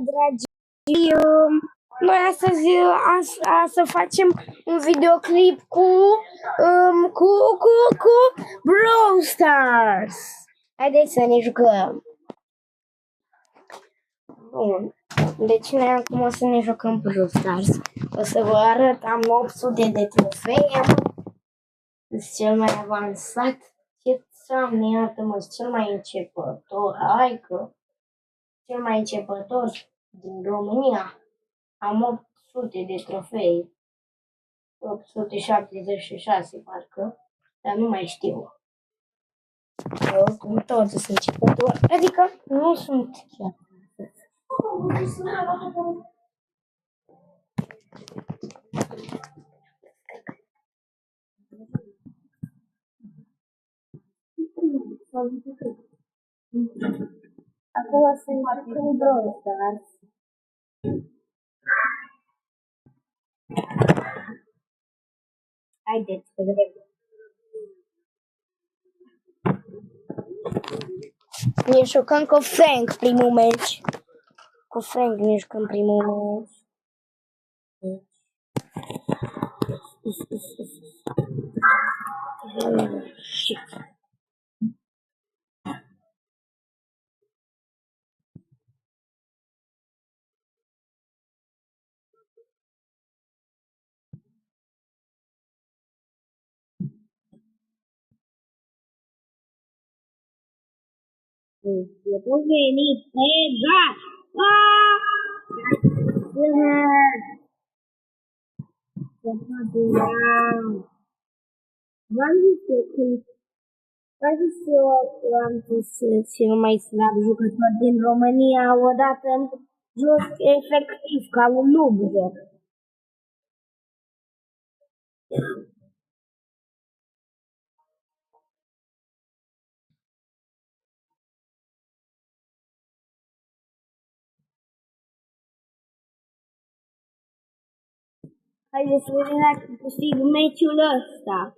Dragii, noi astăzi să facem un videoclip cu Brawl Stars. Haideți să ne jucăm. Bun. Deci noi acum o să ne jucăm Brawl Stars. O să vă arăt, am 800 de trofei, sunt cel mai avansat. Ce țamne, iartă-mă, cel mai începător, hai că cel mai începător din România. Am 800 de trofei, 876 parcă, dar nu mai știu. Oricum toți sunt începători, adică nu sunt chiar. Acum sunt în Brawl Stars. Haideți să vedem. Ne jucăm cu Frank primul meci. Cu Frank ne jucăm primul meci. E bun venit, Edgar! V-am zis eu am zis cel mai slab jucător din România odată joc efectiv ca un noob joc. Haideți să vedem dacă câștig meciul ăsta.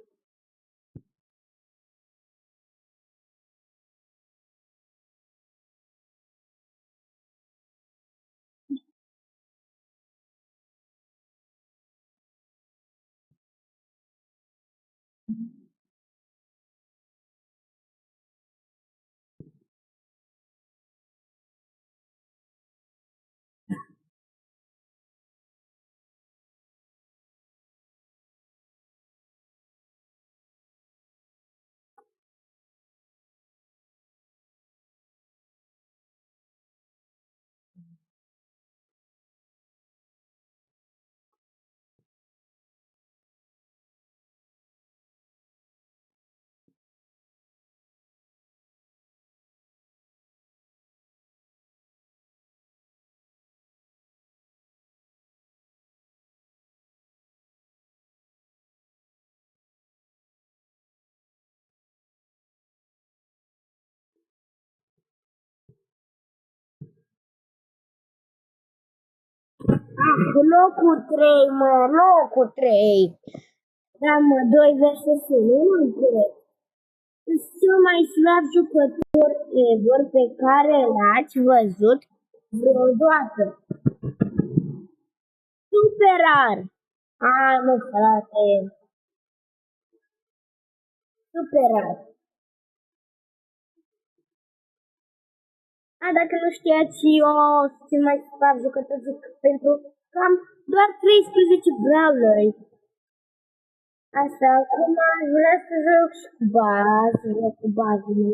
Locul 3, mă, locul 3. Da, mă, 2 versus 1, nu cred. Sunt cel mai slab jucător ever pe care l-ați văzut vreodată. Super rar. Hai, mă, frate. Super rar. Dacă nu știați, eu sunt cel mai slab jucător pentru că am doar 13 brawleri. Asta, acum aș vrea să joc și cu bazele.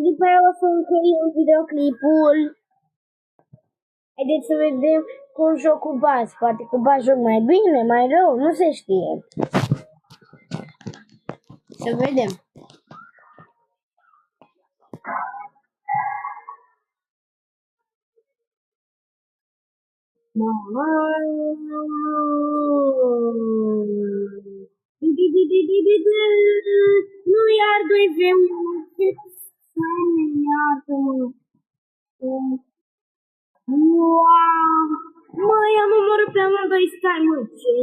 După aia o să încheiem videoclipul. Haideți să vedem cum joc cu baz. Poate cu baz joc mai bine, mai rău, nu se știe. Să vedem. Nu, iar 2v1. Iartă-mă. Wow! Măi, am omorât pe amândoi, stai, mă, ce?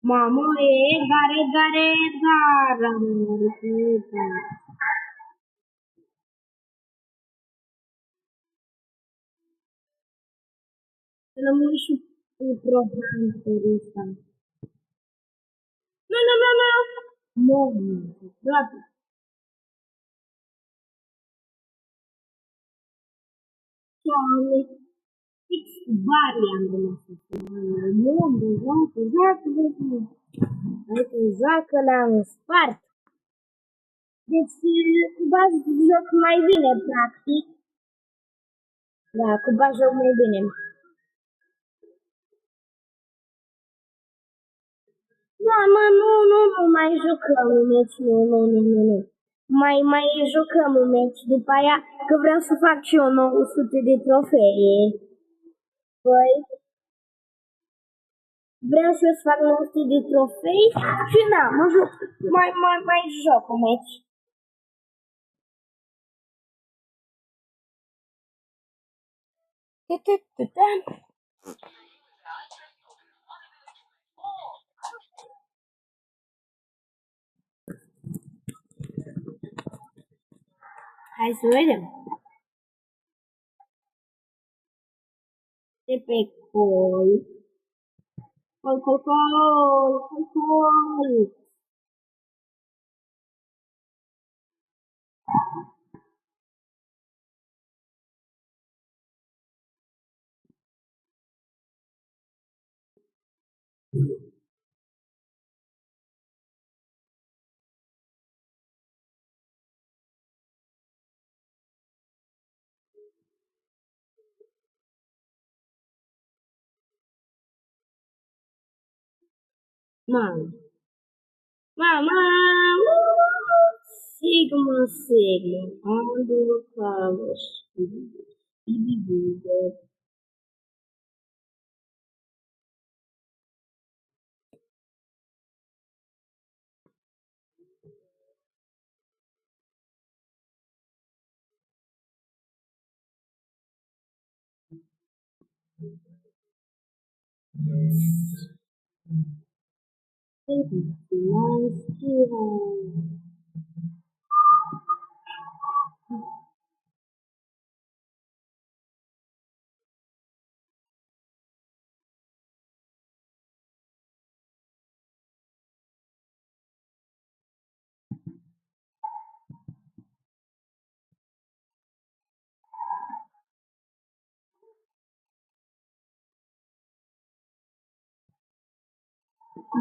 Mamă, Edgar, Edgar, Edgar, am murit, Edgar. Să rămân și cu programul ăsta. Nu, nu, nu, nu! Nu, nu, frate. Doamne, fix cu Barbie am rămas. Nu, joacă, joacă, joacă. Uite, joacă, l-am spart. Deci, cu bază joc mai bine, practic. Da, cu bază joc mai bine. Da, mă, nu, nu, nu mai jucăm un meci, nu, nu, nu, nu, nu. Mai jucăm un meci, după aia, că vreau să fac și eu 900 de trofee. Păi, vreau să fac 900 de trofei și da, mă joc, mai joc un meci. Hai să vedem. De pe col. Col, col, col, col, col. Mano. Mama, Sigma, Sigma, Ando, Carlos, Ibibiga.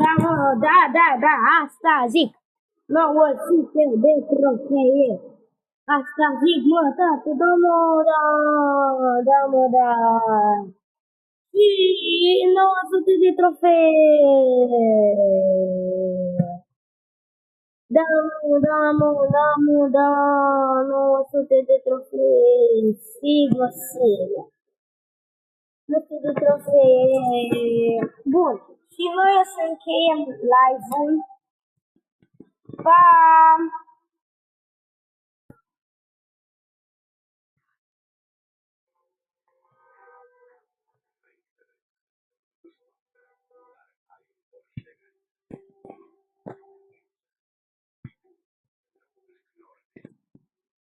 Da, mă, da, asta zic. 900 de trofee. Asta zic, mă, tată, da, mă, da, mă, da. Și 900 de trofee. Da, mă, da, 900 de trofee. Sigur, sigur. 900 de trofee. Bun. Și noi o să încheiem live-ul. Pa!